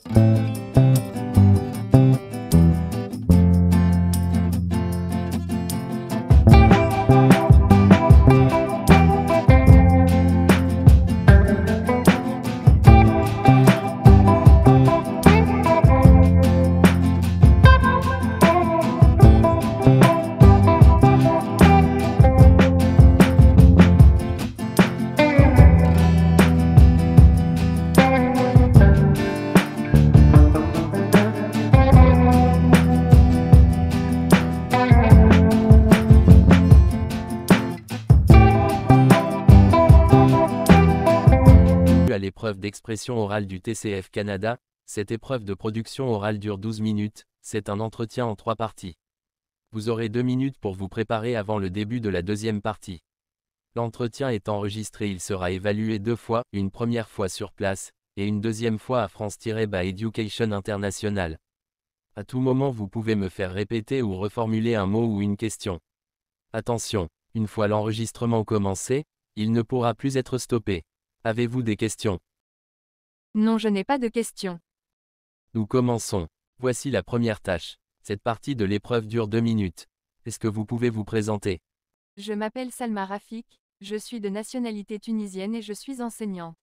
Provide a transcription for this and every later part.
À l'épreuve d'expression orale du TCF Canada, cette épreuve de production orale dure 12 minutes, c'est un entretien en 3 parties. Vous aurez 2 minutes pour vous préparer avant le début de la deuxième partie. L'entretien est enregistré, il sera évalué 2 fois, une première fois sur place, et une deuxième fois à France-Education International. À tout moment vous pouvez me faire répéter ou reformuler un mot ou une question. Attention, une fois l'enregistrement commencé, il ne pourra plus être stoppé. Avez-vous des questions? Non, je n'ai pas de questions. Nous commençons. Voici la première tâche. Cette partie de l'épreuve dure 2 minutes. Est-ce que vous pouvez vous présenter? Je m'appelle Salma Rafik, je suis de nationalité tunisienne et je suis enseignante.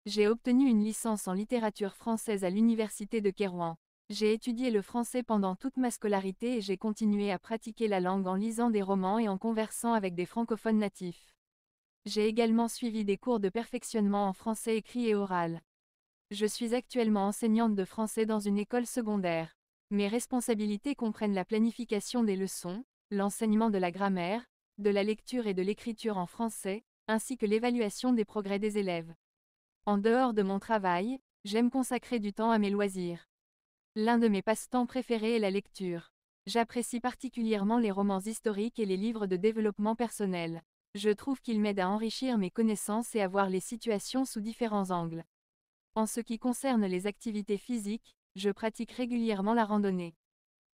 J'ai obtenu une licence en littérature française à l'université de Kérouan. J'ai étudié le français pendant toute ma scolarité et j'ai continué à pratiquer la langue en lisant des romans et en conversant avec des francophones natifs. J'ai également suivi des cours de perfectionnement en français écrit et oral. Je suis actuellement enseignante de français dans une école secondaire. Mes responsabilités comprennent la planification des leçons, l'enseignement de la grammaire, de la lecture et de l'écriture en français, ainsi que l'évaluation des progrès des élèves. En dehors de mon travail, j'aime consacrer du temps à mes loisirs. L'un de mes passe-temps préférés est la lecture. J'apprécie particulièrement les romans historiques et les livres de développement personnel. Je trouve qu'ils m'aident à enrichir mes connaissances et à voir les situations sous différents angles. En ce qui concerne les activités physiques, je pratique régulièrement la randonnée.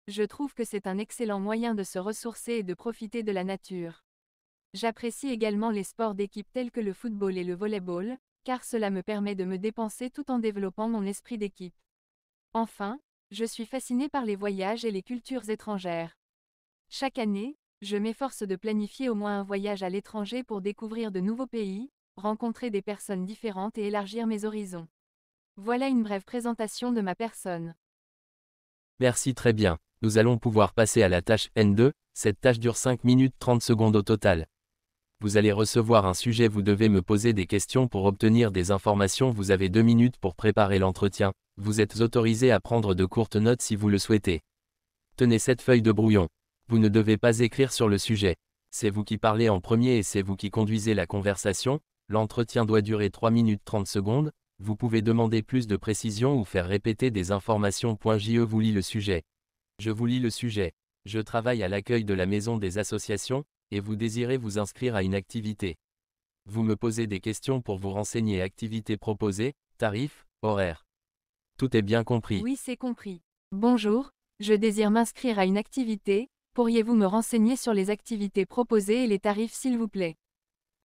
Je trouve que c'est un excellent moyen de se ressourcer et de profiter de la nature. J'apprécie également les sports d'équipe tels que le football et le volleyball, car cela me permet de me dépenser tout en développant mon esprit d'équipe. Enfin, je suis fascinée par les voyages et les cultures étrangères. Chaque année, je m'efforce de planifier au moins un voyage à l'étranger pour découvrir de nouveaux pays, rencontrer des personnes différentes et élargir mes horizons. Voilà une brève présentation de ma personne. Merci, très bien. Nous allons pouvoir passer à la tâche N2, cette tâche dure 5 minutes 30 secondes au total. Vous allez recevoir un sujet, vous devez me poser des questions pour obtenir des informations, vous avez 2 minutes pour préparer l'entretien, vous êtes autorisé à prendre de courtes notes si vous le souhaitez. Tenez cette feuille de brouillon. Vous ne devez pas écrire sur le sujet. C'est vous qui parlez en premier et c'est vous qui conduisez la conversation. L'entretien doit durer 3 minutes 30 secondes. Vous pouvez demander plus de précision ou faire répéter des informations. Je vous lis le sujet. Je vous lis le sujet. Je travaille à l'accueil de la maison des associations, et vous désirez vous inscrire à une activité. Vous me posez des questions pour vous renseigner. Activités proposées, tarifs, horaires. Tout est bien compris. Oui, c'est compris. Bonjour, je désire m'inscrire à une activité. Pourriez-vous me renseigner sur les activités proposées et les tarifs s'il vous plaît?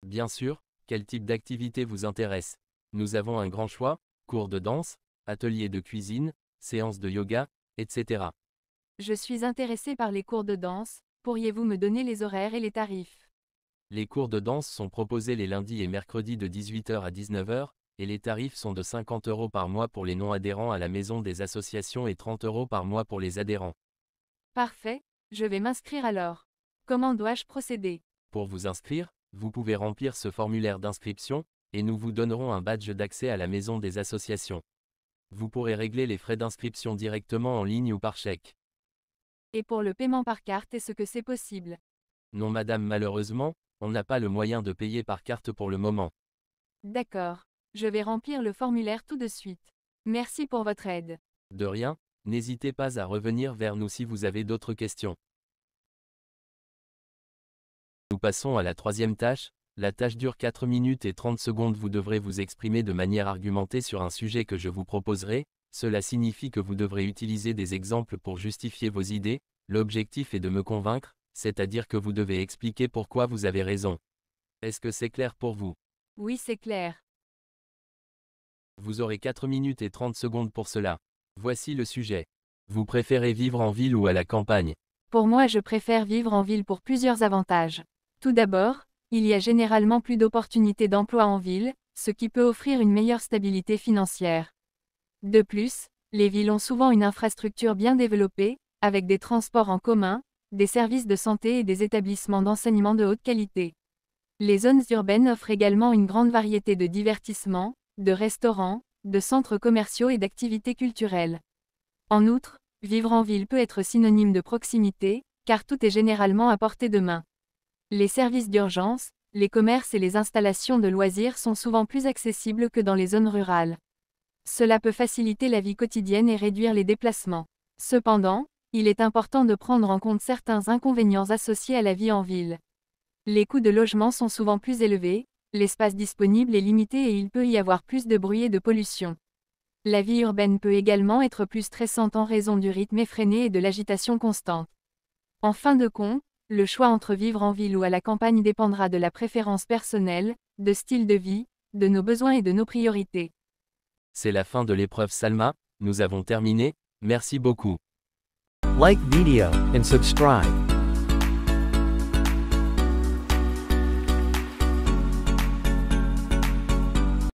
Bien sûr, quel type d'activité vous intéresse? Nous avons un grand choix, cours de danse, ateliers de cuisine, séances de yoga, etc. Je suis intéressée par les cours de danse, pourriez-vous me donner les horaires et les tarifs? Les cours de danse sont proposés les lundis et mercredis de 18h à 19h, et les tarifs sont de 50 € par mois pour les non-adhérents à la maison des associations et 30 € par mois pour les adhérents. Parfait, je vais m'inscrire alors. Comment dois-je procéder? Pour vous inscrire, vous pouvez remplir ce formulaire d'inscription, et nous vous donnerons un badge d'accès à la maison des associations. Vous pourrez régler les frais d'inscription directement en ligne ou par chèque. Et pour le paiement par carte, est-ce que c'est possible? Non madame, malheureusement, on n'a pas le moyen de payer par carte pour le moment. D'accord, je vais remplir le formulaire tout de suite. Merci pour votre aide. De rien, n'hésitez pas à revenir vers nous si vous avez d'autres questions. Nous passons à la troisième tâche. La tâche dure 4 minutes et 30 secondes. Vous devrez vous exprimer de manière argumentée sur un sujet que je vous proposerai. Cela signifie que vous devrez utiliser des exemples pour justifier vos idées. L'objectif est de me convaincre, c'est-à-dire que vous devez expliquer pourquoi vous avez raison. Est-ce que c'est clair pour vous? Oui, c'est clair. Vous aurez 4 minutes et 30 secondes pour cela. Voici le sujet. Vous préférez vivre en ville ou à la campagne? Pour moi, je préfère vivre en ville pour plusieurs avantages. Tout d'abord, il y a généralement plus d'opportunités d'emploi en ville, ce qui peut offrir une meilleure stabilité financière. De plus, les villes ont souvent une infrastructure bien développée, avec des transports en commun, des services de santé et des établissements d'enseignement de haute qualité. Les zones urbaines offrent également une grande variété de divertissements, de restaurants, de centres commerciaux et d'activités culturelles. En outre, vivre en ville peut être synonyme de proximité, car tout est généralement à portée de main. Les services d'urgence, les commerces et les installations de loisirs sont souvent plus accessibles que dans les zones rurales. Cela peut faciliter la vie quotidienne et réduire les déplacements. Cependant, il est important de prendre en compte certains inconvénients associés à la vie en ville. Les coûts de logement sont souvent plus élevés, l'espace disponible est limité et il peut y avoir plus de bruit et de pollution. La vie urbaine peut également être plus stressante en raison du rythme effréné et de l'agitation constante. En fin de compte, le choix entre vivre en ville ou à la campagne dépendra de la préférence personnelle, de style de vie, de nos besoins et de nos priorités. C'est la fin de l'épreuve Salma, nous avons terminé, merci beaucoup. Like video and subscribe.